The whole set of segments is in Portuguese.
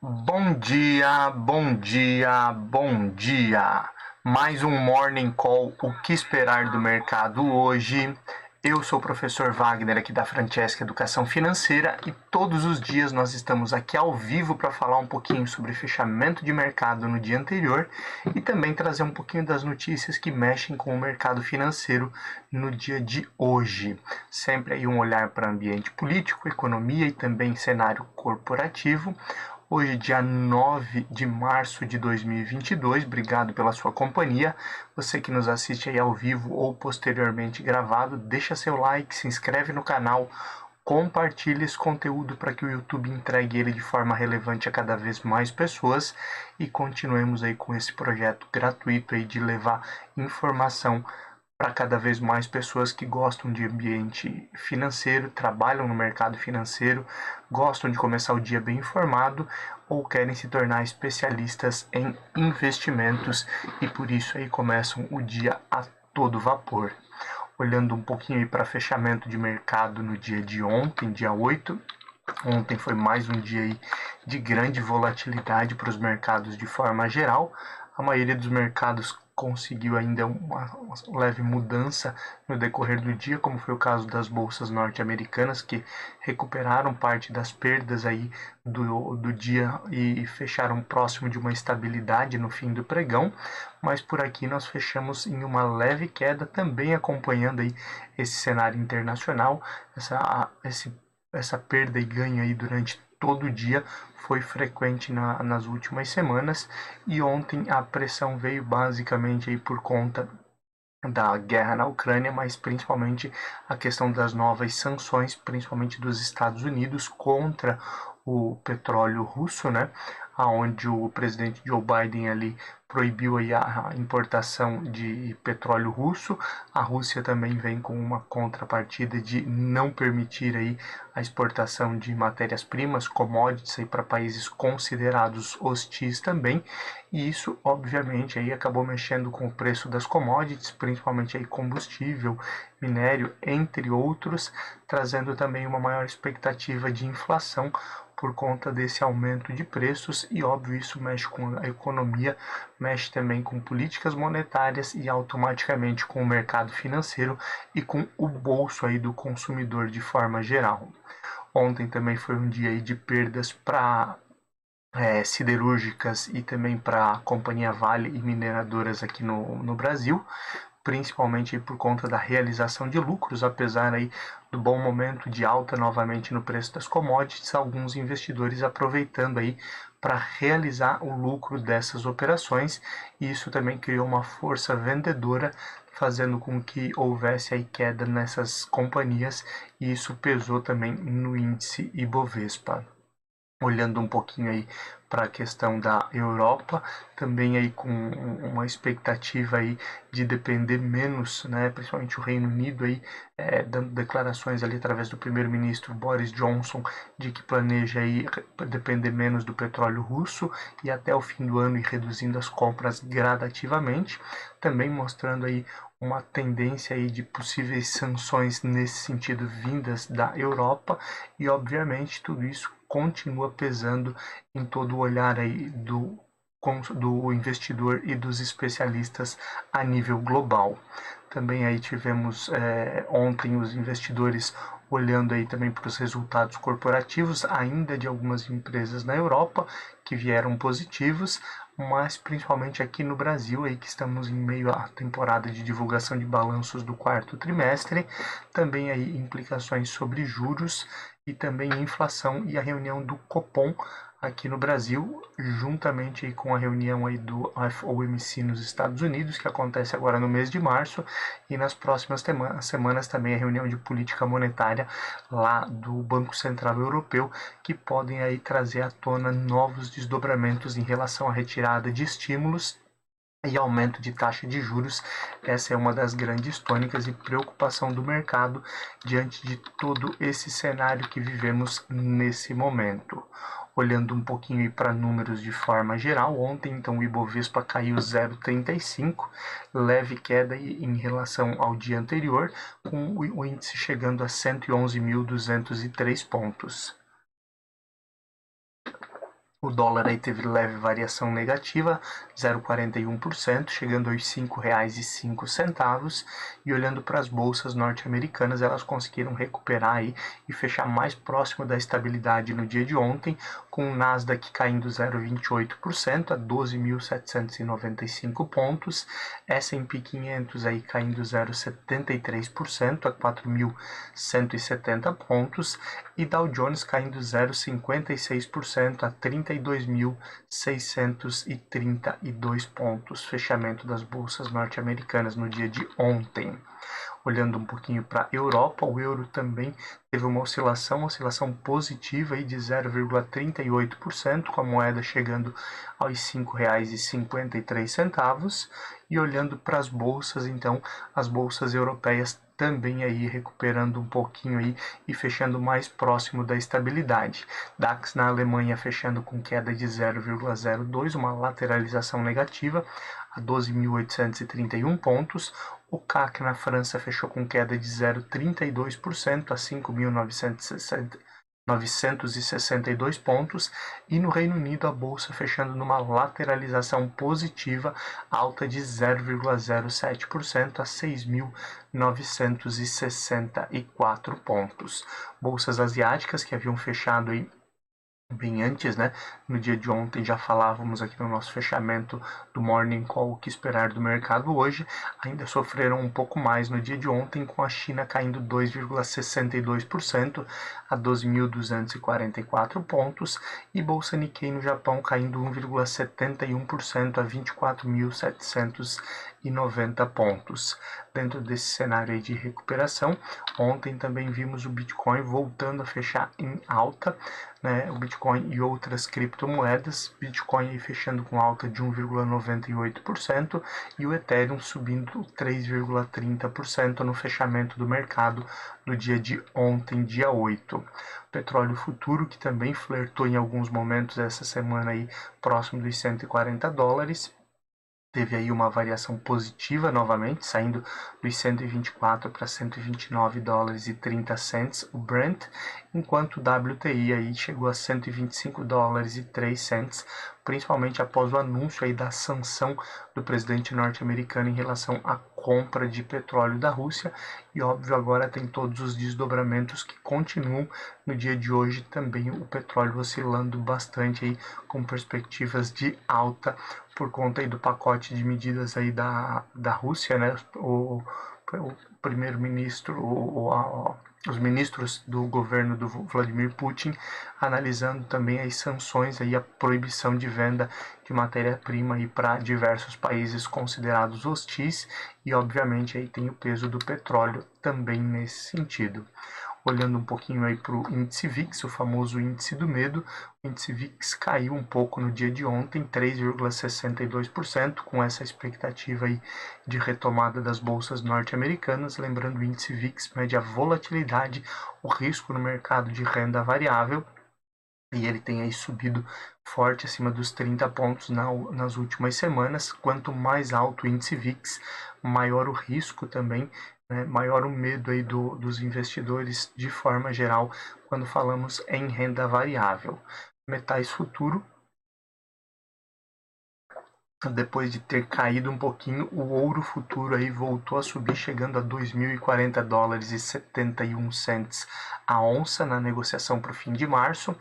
Bom dia, bom dia, bom dia. Mais um Morning Call, o que esperar do mercado hoje? Eu sou o professor Wagner aqui da Francesca Educação Financeira e todos os dias nós estamos aqui ao vivo para falar um pouquinho sobre fechamento de mercado no dia anterior e também trazer um pouquinho das notícias que mexem com o mercado financeiro no dia de hoje. Sempre aí um olhar para ambiente político, economia e também cenário corporativo. Hoje, dia 9 de março de 2022, obrigado pela sua companhia. Você que nos assiste aí ao vivo ou posteriormente gravado, deixa seu like, se inscreve no canal, compartilhe esse conteúdo para que o YouTube entregue ele de forma relevante a cada vez mais pessoas e continuemos aí com esse projeto gratuito aí de levar informação para cada vez mais pessoas que gostam de ambiente financeiro, trabalham no mercado financeiro, gostam de começar o dia bem informado ou querem se tornar especialistas em investimentos e por isso aí começam o dia a todo vapor. Olhando um pouquinho aí para fechamento de mercado no dia de ontem, dia 8, ontem foi mais um dia aí de grande volatilidade para os mercados de forma geral. A maioria dos mercados conseguiu ainda uma leve mudança no decorrer do dia, como foi o caso das bolsas norte-americanas, que recuperaram parte das perdas aí do dia e fecharam próximo de uma estabilidade no fim do pregão, mas por aqui nós fechamos em uma leve queda, também acompanhando aí esse cenário internacional, essa perda e ganho aí durante todo o dia foi frequente nas últimas semanas e ontem a pressão veio basicamente aí por conta da guerra na Ucrânia, mas principalmente a questão das novas sanções, principalmente dos Estados Unidos contra o petróleo russo, né? Aonde o presidente Joe Biden ali proibiu aí a importação de petróleo russo. A Rússia também vem com uma contrapartida de não permitir aí a exportação de matérias-primas, commodities aí para países considerados hostis também. E isso, obviamente, aí acabou mexendo com o preço das commodities, principalmente aí combustível, minério, entre outros, trazendo também uma maior expectativa de inflação por conta desse aumento de preços e, óbvio, isso mexe com a economia, mexe também com políticas monetárias e automaticamente com o mercado financeiro e com o bolso aí do consumidor de forma geral. Ontem também foi um dia aí de perdas para siderúrgicas e também para a companhia Vale e mineradoras aqui no Brasil, principalmente por conta da realização de lucros, apesar aí do bom momento de alta novamente no preço das commodities, alguns investidores aproveitando aí para realizar o lucro dessas operações, e isso também criou uma força vendedora, fazendo com que houvesse aí queda nessas companhias, e isso pesou também no índice Ibovespa. Olhando um pouquinho aí para a questão da Europa, também aí com uma expectativa aí de depender menos, né, principalmente o Reino Unido aí, dando declarações ali através do primeiro-ministro Boris Johnson de que planeja aí depender menos do petróleo russo e até o fim do ano ir reduzindo as compras gradativamente, também mostrando aí uma tendência aí de possíveis sanções nesse sentido vindas da Europa e obviamente tudo isso continua pesando em todo o olhar aí do investidor e dos especialistas a nível global. Também aí tivemos ontem os investidores olhando aí também para os resultados corporativos, ainda de algumas empresas na Europa que vieram positivos, mas principalmente aqui no Brasil, aí que estamos em meio à temporada de divulgação de balanços do quarto trimestre, também aí implicações sobre juros e também inflação e a reunião do Copom aqui no Brasil, juntamente aí com a reunião aí do FOMC nos Estados Unidos, que acontece agora no mês de março, e nas próximas semanas também a reunião de política monetária lá do Banco Central Europeu, que podem aí trazer à tona novos desdobramentos em relação à retirada de estímulos e aumento de taxa de juros. Essa é uma das grandes tônicas e preocupação do mercado diante de todo esse cenário que vivemos nesse momento. Olhando um pouquinho para números de forma geral, ontem então o Ibovespa caiu 0,35, leve queda em relação ao dia anterior, com o índice chegando a 111.203 pontos. O dólar aí teve leve variação negativa, 0,41%, chegando aos R$ 5,05. E olhando para as bolsas norte-americanas, elas conseguiram recuperar aí e fechar mais próximo da estabilidade no dia de ontem, com o Nasdaq caindo 0,28% a 12.795 pontos, S&P 500 aí caindo 0,73% a 4.170 pontos e Dow Jones caindo 0,56% a 32.632 pontos, fechamento das bolsas norte-americanas no dia de ontem. Olhando um pouquinho para a Europa, o euro também teve uma oscilação positiva aí de 0,38%, com a moeda chegando aos R$ 5,53. E olhando para as bolsas, então, as bolsas europeias também aí recuperando um pouquinho aí e fechando mais próximo da estabilidade. DAX na Alemanha fechando com queda de 0,02, uma lateralização negativa a 12.831 pontos. O CAC na França fechou com queda de 0,32% a 5.962 pontos, e no Reino Unido a bolsa fechando numa lateralização positiva, alta de 0,07% a 6.964 pontos. Bolsas asiáticas que haviam fechado aí bem antes, né? No dia de ontem já falávamos aqui no nosso fechamento do Morning Call o que esperar do mercado hoje, ainda sofreram um pouco mais no dia de ontem, com a China caindo 2,62% a 12.244 pontos e Bolsa Nikkei no Japão caindo 1,71% a 24.790 pontos. Dentro desse cenário aí de recuperação, ontem também vimos o Bitcoin voltando a fechar em alta, né? O Bitcoin e outras criptomoedas, Bitcoin aí fechando com alta de 1,98% e o Ethereum subindo 3,30% no fechamento do mercado no dia de ontem, dia 8. O petróleo futuro, que também flertou em alguns momentos essa semana aí próximo dos $140, teve aí uma variação positiva novamente, saindo dos 124 para $129,30 o Brent, enquanto o WTI aí chegou a $125,03, principalmente após o anúncio aí da sanção do presidente norte-americano em relação à compra de petróleo da Rússia, e óbvio agora tem todos os desdobramentos que continuam no dia de hoje, também o petróleo oscilando bastante aí, com perspectivas de alta por conta aí do pacote de medidas aí da Rússia, né? O primeiro-ministro, os ministros do governo do Vladimir Putin analisando também as sanções aí, a proibição de venda de matéria-prima aí para diversos países considerados hostis, e obviamente aí tem o peso do petróleo também nesse sentido. Olhando um pouquinho aí para o índice VIX, o famoso índice do medo, o índice VIX caiu um pouco no dia de ontem, 3,62%, com essa expectativa aí de retomada das bolsas norte-americanas. Lembrando, o índice VIX mede a volatilidade, o risco no mercado de renda variável, e ele tem aí subido forte acima dos 30 pontos nas últimas semanas. Quanto mais alto o índice VIX, maior o risco também, né? Maior o medo aí dos investidores de forma geral quando falamos em renda variável. Metais futuro, depois de ter caído um pouquinho, o ouro futuro aí voltou a subir, chegando a $2.040,71 a onça na negociação para o fim de março.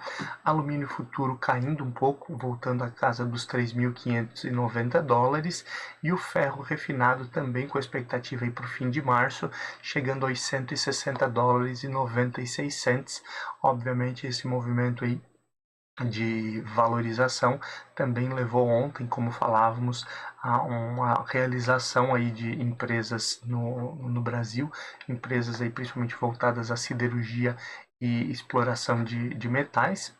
Alumínio futuro caindo um pouco, voltando à casa dos $3.590, e o ferro refinado também com expectativa aí para o fim de março, chegando aos $160,96. Obviamente esse movimento aí de valorização também levou ontem, como falávamos, a uma realização aí de empresas no Brasil, empresas aí principalmente voltadas à siderurgia e exploração de metais.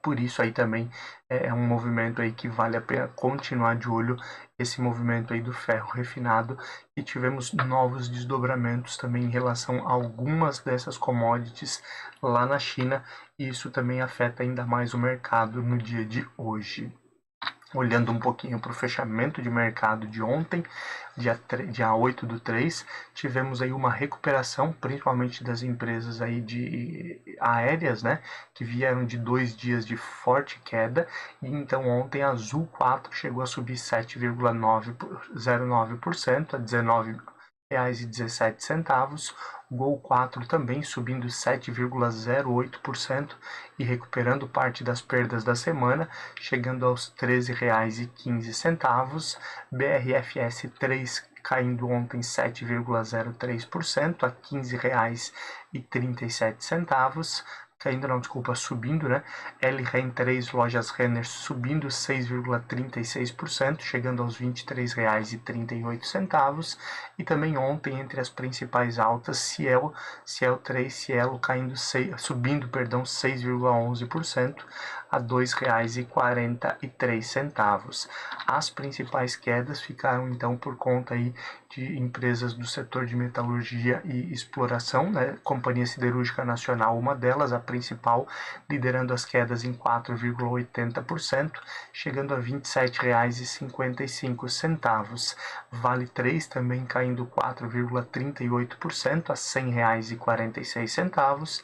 Por isso aí também é um movimento aí que vale a pena continuar de olho, esse movimento aí do ferro refinado, e tivemos novos desdobramentos também em relação a algumas dessas commodities lá na China, e isso também afeta ainda mais o mercado no dia de hoje. Olhando um pouquinho para o fechamento de mercado de ontem, dia 8/3, tivemos aí uma recuperação, principalmente das empresas aí de aéreas, né, que vieram de 2 dias de forte queda, e então ontem a Azul 4 chegou a subir 7,09% a R$ 19,17. Gol 4 também subindo 7,08% e recuperando parte das perdas da semana, chegando aos R$ 13,15. BRFS 3 caindo ontem 7,03% a R$ 15,37. Caindo não, desculpa, subindo, né? LREN3 Lojas Renner subindo 6,36%, chegando aos R$ 23,38. E também ontem, entre as principais altas, Cielo 3, Cielo subindo 6,11% a R$ 2,43. As principais quedas ficaram então por conta aí de empresas do setor de metalurgia e exploração, né? Companhia Siderúrgica Nacional, uma delas, a principal, liderando as quedas em 4,80%, chegando a R$ 27,55. Vale 3 também caindo 4,38% a R$ 100,46.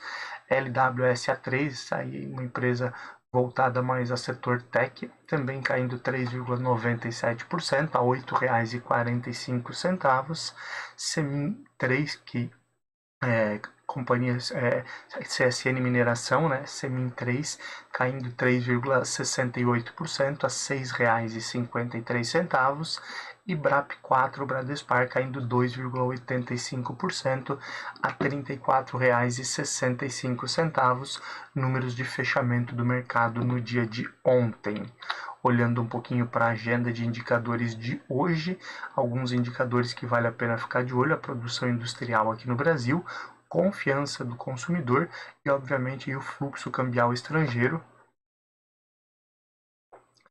LWSA3, aí uma empresa voltada mais ao setor tech, também caindo 3,97% a R$ 8,45. Semin 3, que companhias CSN Mineração, né, Semin 3, caindo 3,68% a R$ 6,53. E BRAP 4, Bradespar, caindo 2,85% a R$ 34,65, números de fechamento do mercado no dia de ontem. Olhando um pouquinho para a agenda de indicadores de hoje, alguns indicadores que vale a pena ficar de olho: a produção industrial aqui no Brasil, confiança do consumidor e, obviamente, o fluxo cambial estrangeiro.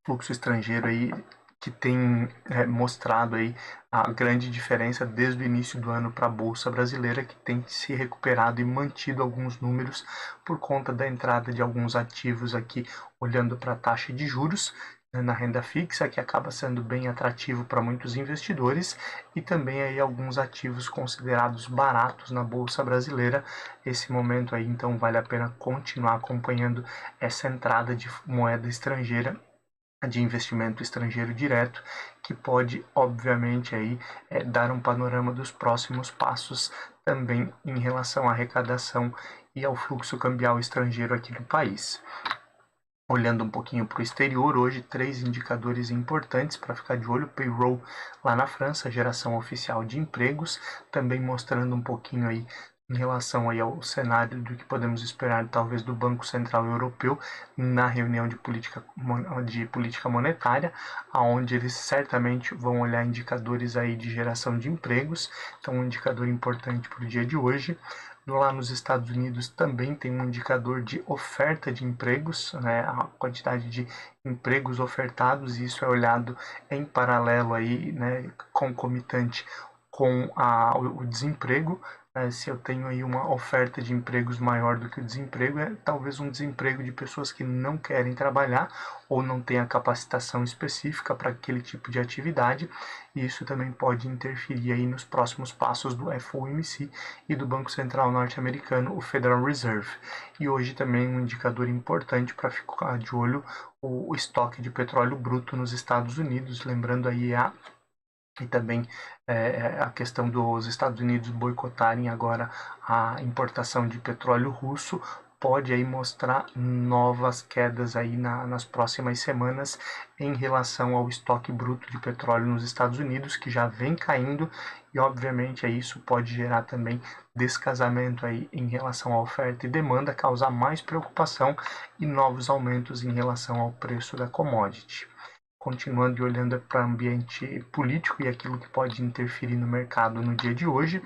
Fluxo estrangeiro aí que tem mostrado aí a grande diferença desde o início do ano para a Bolsa Brasileira, que tem se recuperado e mantido alguns números por conta da entrada de alguns ativos aqui, olhando para a taxa de juros, né, na renda fixa, que acaba sendo bem atrativo para muitos investidores, e também aí alguns ativos considerados baratos na Bolsa Brasileira. Esse momento aí, então, vale a pena continuar acompanhando essa entrada de moeda estrangeira, de investimento estrangeiro direto, que pode, obviamente, aí, dar um panorama dos próximos passos também em relação à arrecadação e ao fluxo cambial estrangeiro aqui no país. Olhando um pouquinho para o exterior, hoje 3 indicadores importantes para ficar de olho: payroll lá na França, geração oficial de empregos, também mostrando um pouquinho aí em relação aí ao cenário do que podemos esperar talvez do Banco Central Europeu na reunião de política monetária, aonde eles certamente vão olhar indicadores aí de geração de empregos. Então, um indicador importante para o dia de hoje. Lá nos Estados Unidos também tem um indicador de oferta de empregos, né, a quantidade de empregos ofertados, e isso é olhado em paralelo aí, né, concomitante com o desemprego. Se eu tenho aí uma oferta de empregos maior do que o desemprego, é talvez um desemprego de pessoas que não querem trabalhar ou não têm a capacitação específica para aquele tipo de atividade, e isso também pode interferir aí nos próximos passos do FOMC e do Banco Central norte-americano, o Federal Reserve. E hoje também um indicador importante para ficar de olho: o estoque de petróleo bruto nos Estados Unidos, lembrando aí e também a questão dos Estados Unidos boicotarem agora a importação de petróleo russo, pode aí mostrar novas quedas aí nas próximas semanas em relação ao estoque bruto de petróleo nos Estados Unidos, que já vem caindo, e obviamente isso pode gerar também descasamento aí em relação à oferta e demanda, causar mais preocupação e novos aumentos em relação ao preço da commodity. Continuando e olhando para o ambiente político e aquilo que pode interferir no mercado no dia de hoje,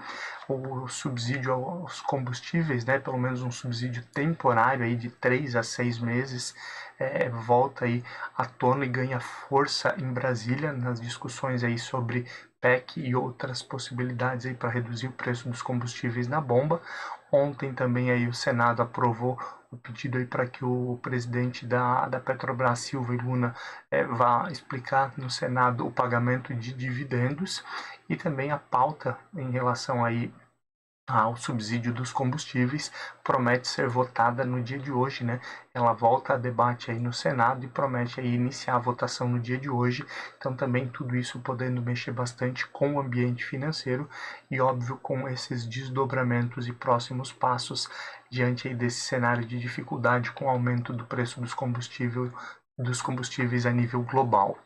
o subsídio aos combustíveis, né, pelo menos um subsídio temporário aí de 3 a 6 meses, volta aí à tona e ganha força em Brasília nas discussões aí sobre PEC e outras possibilidades aí para reduzir o preço dos combustíveis na bomba. Ontem também aí o Senado aprovou o pedido aí para que o presidente da Petrobras, Silva e Luna, vá explicar no Senado o pagamento de dividendos e também a pauta em relação aí ao subsídio dos combustíveis promete ser votada no dia de hoje, né? Ela volta a debate aí no Senado e promete aí iniciar a votação no dia de hoje. Então também tudo isso podendo mexer bastante com o ambiente financeiro e óbvio com esses desdobramentos e próximos passos diante aí desse cenário de dificuldade com o aumento do preço dos combustíveis a nível global.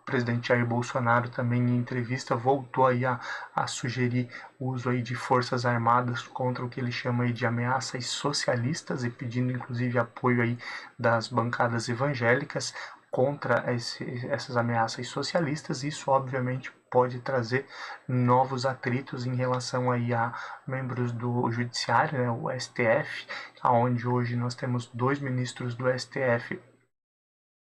O presidente Jair Bolsonaro também em entrevista voltou aí a sugerir o uso aí de forças armadas contra o que ele chama aí de ameaças socialistas e pedindo inclusive apoio aí das bancadas evangélicas contra essas ameaças socialistas. Isso obviamente pode trazer novos atritos em relação aí a membros do judiciário, né, o STF, aonde hoje nós temos 2 ministros do STF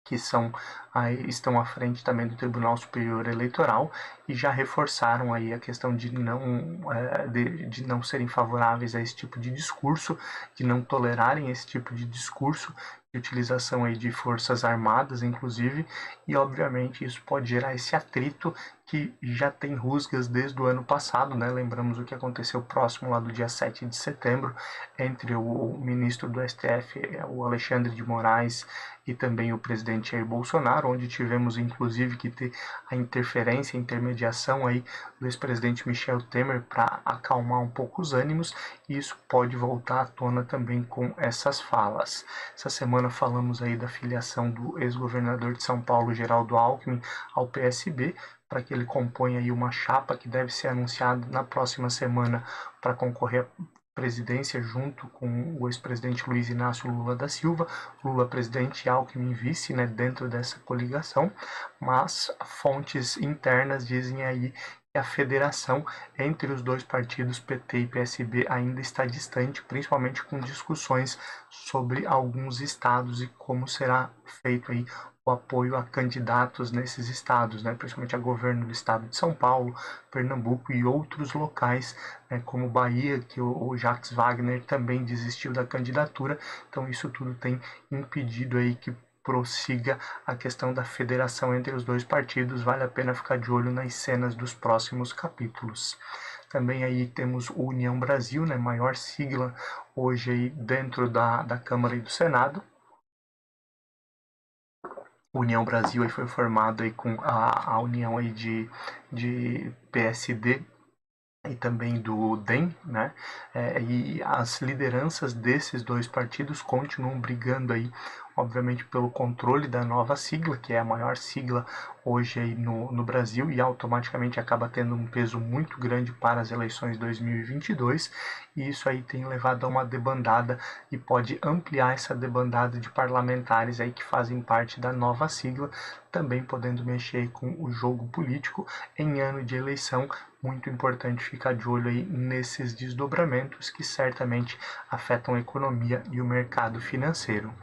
que estão à frente também do Tribunal Superior Eleitoral e já reforçaram aí a questão de não serem favoráveis a esse tipo de discurso, de não tolerarem esse tipo de discurso, de utilização aí de forças armadas, inclusive, e obviamente isso pode gerar esse atrito que já tem rusgas desde o ano passado, né? Lembramos o que aconteceu próximo lá do dia 7 de setembro, entre o ministro do STF, o Alexandre de Moraes, e também o presidente Jair Bolsonaro, onde tivemos inclusive que ter a interferência, a intermediação aí do ex-presidente Michel Temer para acalmar um pouco os ânimos, e isso pode voltar à tona também com essas falas. Essa semana falamos aí da filiação do ex-governador de São Paulo, Geraldo Alckmin, ao PSB, para que ele componha aí uma chapa que deve ser anunciada na próxima semana para concorrer à presidência junto com o ex-presidente Luiz Inácio Lula da Silva, Lula presidente e Alckmin vice, né, dentro dessa coligação, mas fontes internas dizem aí que a federação entre os dois partidos, PT e PSB, ainda está distante, principalmente com discussões sobre alguns estados e como será feito aí o apoio a candidatos nesses estados, né, principalmente a governo do estado de São Paulo, Pernambuco e outros locais, né, como Bahia, que o Jacques Wagner também desistiu da candidatura. Então isso tudo tem impedido aí que prossiga a questão da federação entre os dois partidos. Vale a pena ficar de olho nas cenas dos próximos capítulos. Também aí temos o União Brasil, né, maior sigla hoje aí dentro da Câmara e do Senado. União Brasil aí foi formado aí com a união aí de PSD e também do DEM, né? E as lideranças desses dois partidos continuam brigando aí, obviamente, pelo controle da nova sigla, que é a maior sigla hoje aí no Brasil e automaticamente acaba tendo um peso muito grande para as eleições 2022, e isso aí tem levado a uma debandada e pode ampliar essa debandada de parlamentares aí que fazem parte da nova sigla, também podendo mexer com o jogo político em ano de eleição. Muito importante ficar de olho aí nesses desdobramentos que certamente afetam a economia e o mercado financeiro.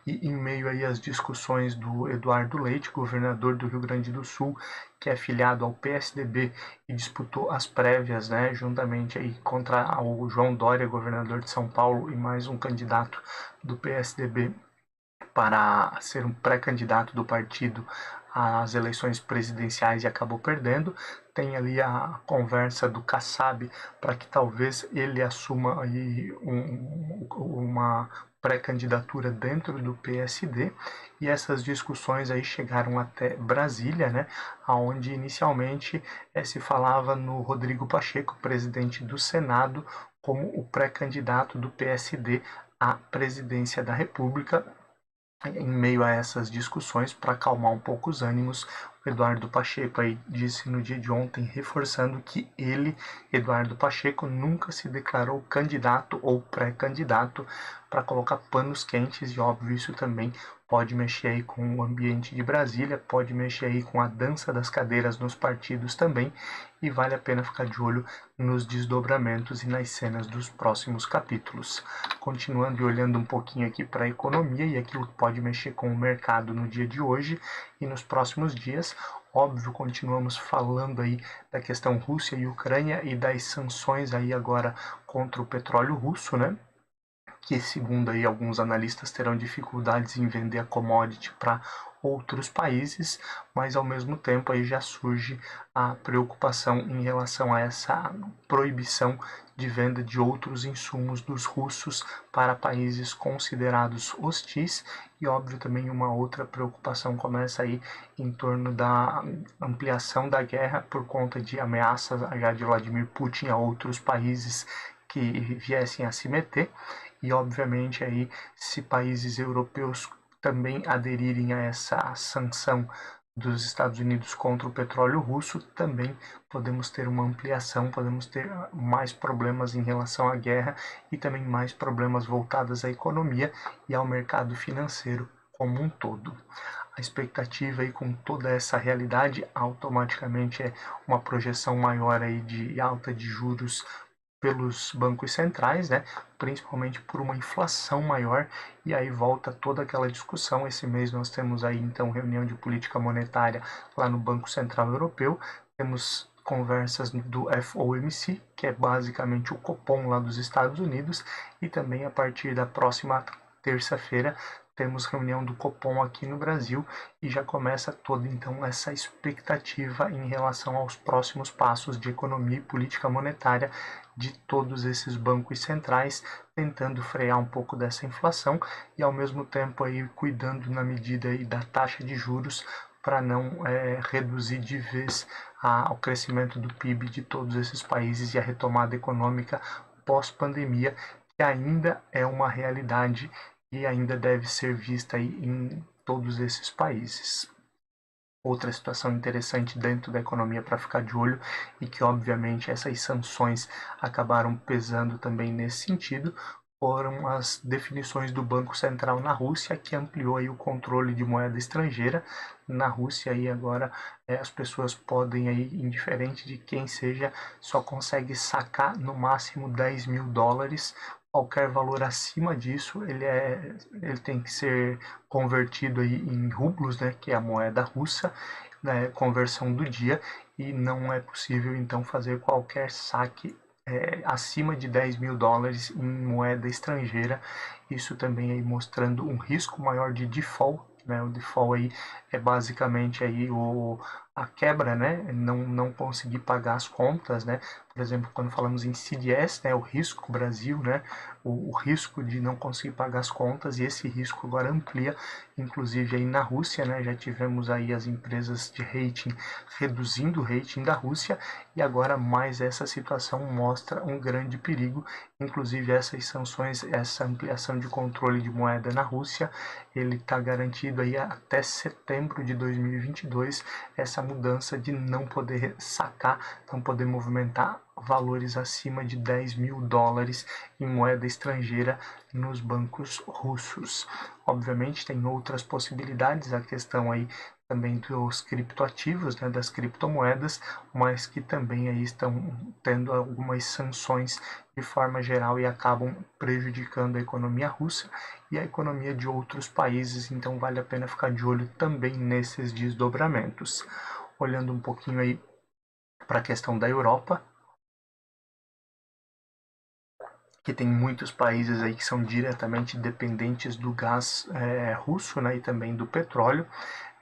E em meio aí às discussões do Eduardo Leite, governador do Rio Grande do Sul, que é filiado ao PSDB e disputou as prévias, né, juntamente aí contra o João Dória, governador de São Paulo, e mais um candidato do PSDB para ser um pré-candidato do partido às eleições presidenciais e acabou perdendo. Tem ali a conversa do Kassab para que talvez ele assuma aí uma pré-candidatura dentro do PSD, e essas discussões aí chegaram até Brasília, né, onde inicialmente se falava no Rodrigo Pacheco, presidente do Senado, como o pré-candidato do PSD à presidência da República. Em meio a essas discussões, para acalmar um pouco os ânimos, o Eduardo Pacheco aí disse no dia de ontem, reforçando que ele, Eduardo Pacheco, nunca se declarou candidato ou pré-candidato, para colocar panos quentes, e óbvio isso também pode mexer aí com o ambiente de Brasília, pode mexer aí com a dança das cadeiras nos partidos também, e vale a pena ficar de olho nos desdobramentos e nas cenas dos próximos capítulos. Continuando e olhando um pouquinho aqui para a economia e aquilo que pode mexer com o mercado no dia de hoje e nos próximos dias, Óbvio, continuamos falando aí da questão Rússia e Ucrânia e das sanções aí agora contra o petróleo russo, né? Que segundo aí alguns analistas terão dificuldades em vender a commodity para outros países, mas ao mesmo tempo aí já surge a preocupação em relação a essa proibição de venda de outros insumos dos russos para países considerados hostis e óbvio também uma outra preocupação começa aí em torno da ampliação da guerra por conta de ameaças já de Vladimir Putin a outros países que viessem a se meter e obviamente aí se países europeus também aderirem a essa sanção dos Estados Unidos contra o petróleo russo, também podemos ter uma ampliação, podemos ter mais problemas em relação à guerra e também mais problemas voltados à economia e ao mercado financeiro como um todo. A expectativa aí com toda essa realidade automaticamente é uma projeção maior aí de alta de juros pelos bancos centrais, né, principalmente por uma inflação maior, e aí volta toda aquela discussão. Esse mês nós temos aí então reunião de política monetária lá no Banco Central Europeu, temos conversas do FOMC, que é basicamente o Copom lá dos Estados Unidos, e também a partir da próxima terça-feira temos reunião do Copom aqui no Brasil e já começa toda então essa expectativa em relação aos próximos passos de economia e política monetária de todos esses bancos centrais, tentando frear um pouco dessa inflação e ao mesmo tempo aí cuidando na medida aí da taxa de juros para não reduzir de vez ao crescimento do PIB de todos esses países e a retomada econômica pós-pandemia, que ainda é uma realidade e ainda deve ser vista aí em todos esses países. Outra situação interessante dentro da economia para ficar de olho e que obviamente essas sanções acabaram pesando também nesse sentido foram as definições do Banco Central na Rússia, que ampliou aí o controle de moeda estrangeira na Rússia e agora as pessoas podem aí, indiferente de quem seja, só consegue sacar no máximo 10 mil dólares. Qualquer valor acima disso, ele tem que ser convertido aí em rublos, né, que é a moeda russa, né, conversão do dia, e não é possível então fazer qualquer saque acima de 10 mil dólares em moeda estrangeira. Isso também aí mostrando um risco maior de default, né? O default aí é basicamente aí a quebra, né? Não conseguir pagar as contas, né? Por exemplo, quando falamos em CDS, né? O risco Brasil, né? O risco de não conseguir pagar as contas, e esse risco agora amplia, inclusive aí na Rússia, né? Já tivemos aí as empresas de rating reduzindo o rating da Rússia e agora mais essa situação mostra um grande perigo, inclusive essas sanções, essa ampliação de controle de moeda na Rússia, ele está garantido aí até setembro de 2022 essa mudança de não poder sacar, não poder movimentar valores acima de 10 mil dólares em moeda estrangeira nos bancos russos. Obviamente tem outras possibilidades, a questão aí também dos criptoativos, né, das criptomoedas, mas que também aí estão tendo algumas sanções de forma geral e acabam prejudicando a economia russa e a economia de outros países, então vale a pena ficar de olho também nesses desdobramentos. Olhando um pouquinho aí para a questão da Europa, que tem muitos países aí que são diretamente dependentes do gás russo, né, e também do petróleo.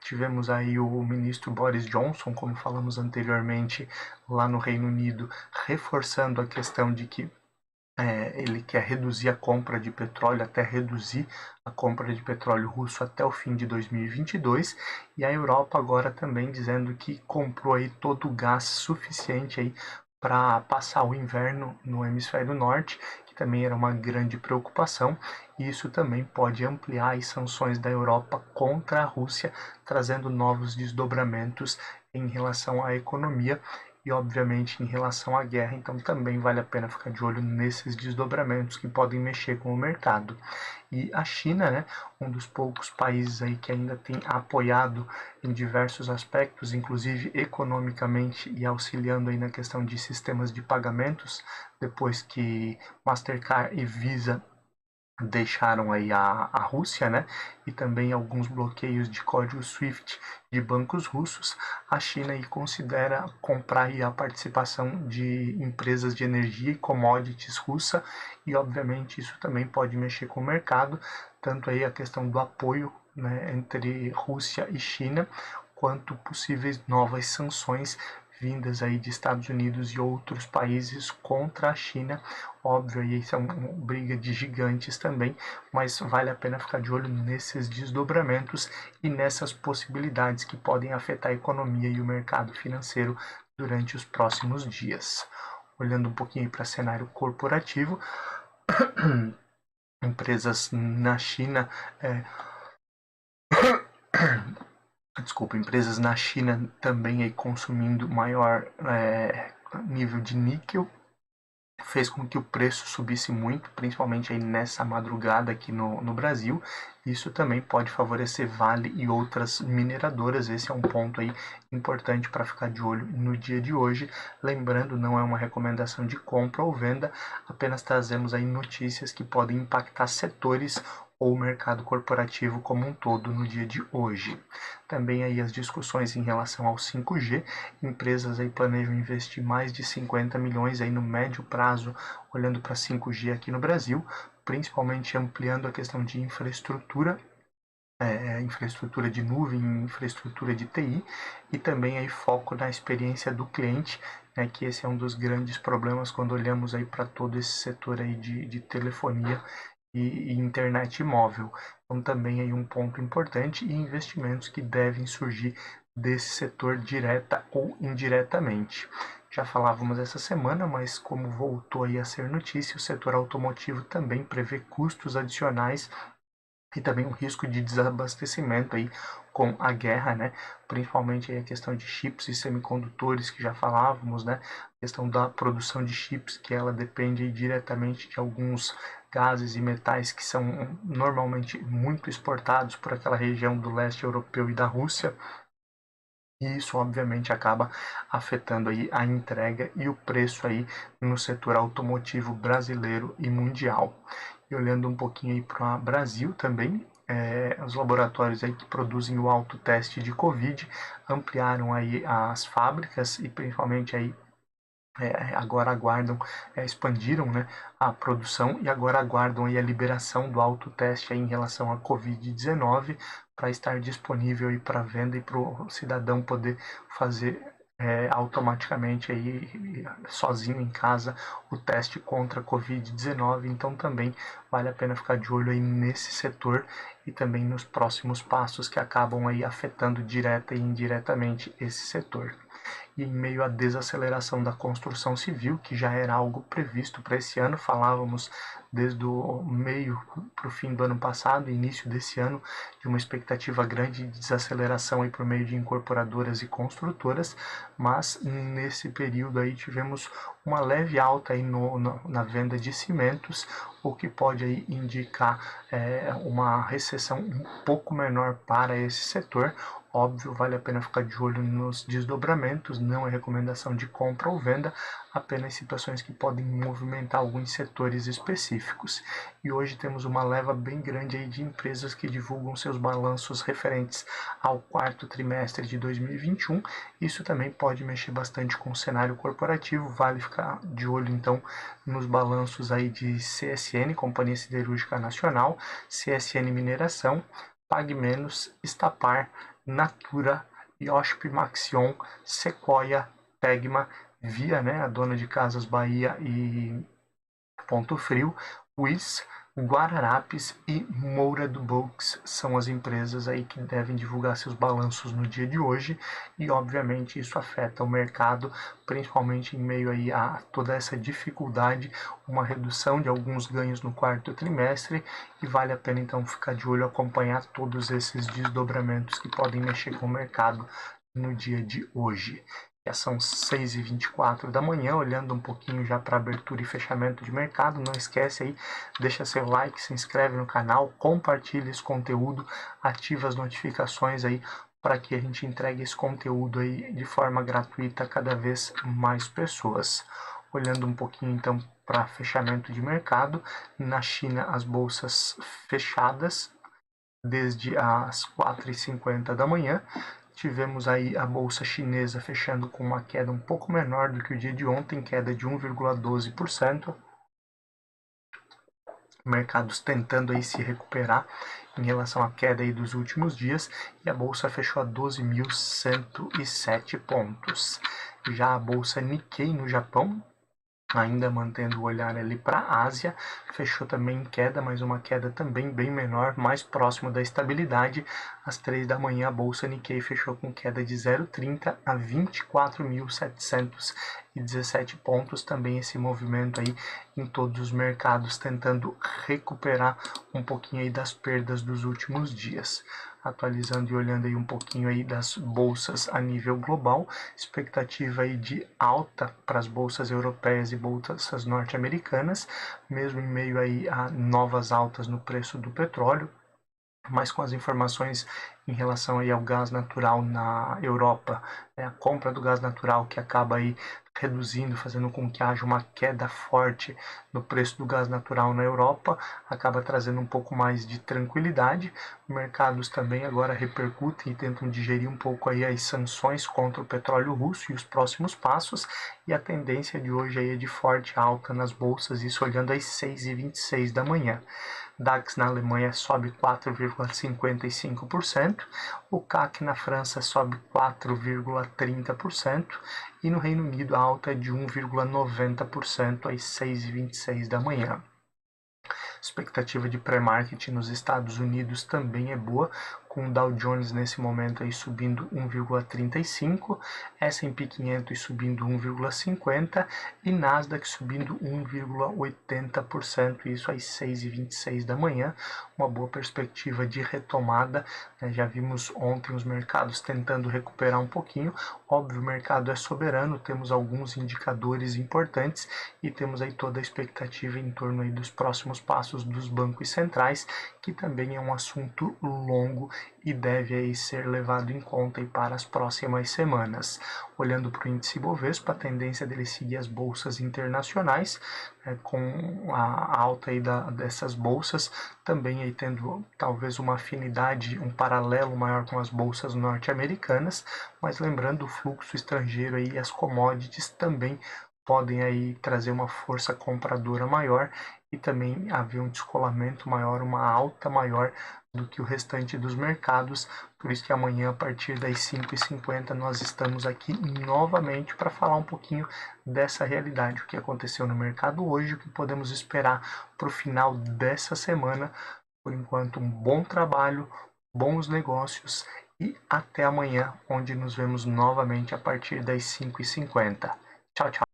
Tivemos aí o ministro Boris Johnson, como falamos anteriormente, lá no Reino Unido, reforçando a questão de que ele quer reduzir a compra de petróleo, até reduzir a compra de petróleo russo até o fim de 2022, e a Europa agora também dizendo que comprou aí todo o gás suficiente aí para passar o inverno no hemisfério norte, que também era uma grande preocupação, e isso também pode ampliar as sanções da Europa contra a Rússia, trazendo novos desdobramentos em relação à economia e obviamente em relação à guerra, então também vale a pena ficar de olho nesses desdobramentos que podem mexer com o mercado. E a China, né, um dos poucos países aí que ainda tem apoiado em diversos aspectos, inclusive economicamente e auxiliando aí na questão de sistemas de pagamentos, depois que Mastercard e Visa deixaram aí a Rússia, né, e também alguns bloqueios de código SWIFT de bancos russos, a China aí considera comprar aí a participação de empresas de energia e commodities russa, e obviamente isso também pode mexer com o mercado, tanto aí a questão do apoio, né, entre Rússia e China, quanto possíveis novas sanções vindas aí de Estados Unidos e outros países contra a China. Óbvio, aí isso é uma briga de gigantes também, mas vale a pena ficar de olho nesses desdobramentos e nessas possibilidades que podem afetar a economia e o mercado financeiro durante os próximos dias. Olhando um pouquinho para o cenário corporativo, empresas na China, empresas na China também aí consumindo maior nível de níquel, fez com que o preço subisse muito, principalmente aí nessa madrugada aqui no Brasil. Isso também pode favorecer Vale e outras mineradoras. Esse é um ponto aí importante para ficar de olho no dia de hoje. Lembrando, não é uma recomendação de compra ou venda, apenas trazemos aí notícias que podem impactar setores ou o mercado corporativo como um todo no dia de hoje. Também aí as discussões em relação ao 5G, empresas aí planejam investir mais de 50 milhões aí no médio prazo, olhando para 5G aqui no Brasil, principalmente ampliando a questão de infraestrutura, infraestrutura de nuvem, infraestrutura de TI, e também aí foco na experiência do cliente, né, que esse é um dos grandes problemas quando olhamos aí para todo esse setor aí de telefonia e internet móvel. Então também aí um ponto importante, e investimentos que devem surgir desse setor direta ou indiretamente. Já falávamos essa semana, mas como voltou aí a ser notícia, o setor automotivo também prevê custos adicionais e também um risco de desabastecimento aí com a guerra, né? Principalmente aí a questão de chips e semicondutores que já falávamos, né? A questão da produção de chips, que ela depende aí diretamente de alguns gases e metais que são normalmente muito exportados por aquela região do leste europeu e da Rússia. E isso obviamente acaba afetando aí a entrega e o preço aí no setor automotivo brasileiro e mundial. E olhando um pouquinho aí para o Brasil também, os laboratórios aí que produzem o autoteste de Covid ampliaram aí as fábricas e principalmente aí agora aguardam, expandiram, né, a produção e agora aguardam aí a liberação do autoteste aí em relação à Covid-19 para estar disponível para venda e para o cidadão poder fazer automaticamente aí, sozinho em casa, o teste contra a Covid-19. Então também vale a pena ficar de olho aí nesse setor e também nos próximos passos que acabam aí afetando direta e indiretamente esse setor. E em meio à desaceleração da construção civil, que já era algo previsto para esse ano, falávamos desde o meio para o fim do ano passado, início desse ano, de uma expectativa grande de desaceleração aí por meio de incorporadoras e construtoras, mas nesse período aí tivemos uma leve alta aí na venda de cimentos, o que pode aí indicar uma recessão um pouco menor para esse setor. Óbvio, vale a pena ficar de olho nos desdobramentos, não é recomendação de compra ou venda, apenas situações que podem movimentar alguns setores específicos. E hoje temos uma leva bem grande aí de empresas que divulgam seus balanços referentes ao quarto trimestre de 2021. Isso também pode mexer bastante com o cenário corporativo, vale ficar de olho então nos balanços aí de CSN, Companhia Siderúrgica Nacional, CSN Mineração, Pague Menos, Estapar, Natura, Yoshp Maxion, Sequoia, Tegma, Via, né, a dona de Casas Bahia e Ponto Frio, Wiz, Guararapes e Moura do Books são as empresas aí que devem divulgar seus balanços no dia de hoje, e obviamente isso afeta o mercado, principalmente em meio aí a toda essa dificuldade, uma redução de alguns ganhos no quarto trimestre, e vale a pena então ficar de olho, acompanhar todos esses desdobramentos que podem mexer com o mercado no dia de hoje. Já são 6h24 da manhã, olhando um pouquinho já para abertura e fechamento de mercado. Não esquece aí, deixa seu like, se inscreve no canal, compartilha esse conteúdo, ativa as notificações aí para que a gente entregue esse conteúdo aí de forma gratuita a cada vez mais pessoas. Olhando um pouquinho então para fechamento de mercado. Na China, as bolsas fechadas desde as 4h50 da manhã. Tivemos aí a bolsa chinesa fechando com uma queda um pouco menor do que o dia de ontem, queda de 1,12%. Mercados tentando aí se recuperar em relação à queda aí dos últimos dias, e a bolsa fechou a 12.107 pontos. Já a bolsa Nikkei no Japão, ainda mantendo o olhar ali para a Ásia, fechou também em queda, mas uma queda também bem menor, mais próximo da estabilidade. Às 3 da manhã, a bolsa Nikkei fechou com queda de 0,30 a 24.717 pontos. Também esse movimento aí em todos os mercados, tentando recuperar um pouquinho aí das perdas dos últimos dias. Atualizando e olhando aí um pouquinho aí das bolsas a nível global, expectativa aí de alta para as bolsas europeias e bolsas norte-americanas, mesmo em meio aí a novas altas no preço do petróleo, mas com as informações em relação aí ao gás natural na Europa, a compra do gás natural que acaba aí reduzindo, fazendo com que haja uma queda forte no preço do gás natural na Europa, acaba trazendo um pouco mais de tranquilidade. Mercados também agora repercutem e tentam digerir um pouco aí as sanções contra o petróleo russo e os próximos passos, e a tendência de hoje aí é de forte alta nas bolsas, isso olhando às 6h26 da manhã. DAX na Alemanha sobe 4,55%, o CAC na França sobe 4,30% e no Reino Unido a alta é de 1,90% às 6h26 da manhã. Expectativa de pré-market nos Estados Unidos também é boa, com o Dow Jones nesse momento aí subindo 1,35%, S&P 500 subindo 1,50% e Nasdaq subindo 1,80%, isso às 6h26 da manhã. Uma boa perspectiva de retomada, né? Já vimos ontem os mercados tentando recuperar um pouquinho. Óbvio, o mercado é soberano, temos alguns indicadores importantes e temos aí toda a expectativa em torno aí dos próximos passos dos bancos centrais, que também é um assunto longo e deve aí ser levado em conta aí para as próximas semanas. Olhando para o índice Bovespa, a tendência dele seguir as bolsas internacionais, com a alta aí dessas bolsas, também aí tendo talvez uma afinidade, um paralelo maior com as bolsas norte-americanas, mas lembrando o fluxo estrangeiro aí, as commodities também podem aí trazer uma força compradora maior e também haver um descolamento maior, uma alta maior do que o restante dos mercados. Por isso que amanhã, a partir das 5h50, nós estamos aqui novamente para falar um pouquinho dessa realidade, o que aconteceu no mercado hoje, o que podemos esperar para o final dessa semana. Por enquanto, um bom trabalho, bons negócios e até amanhã, onde nos vemos novamente a partir das 5h50. Tchau, tchau.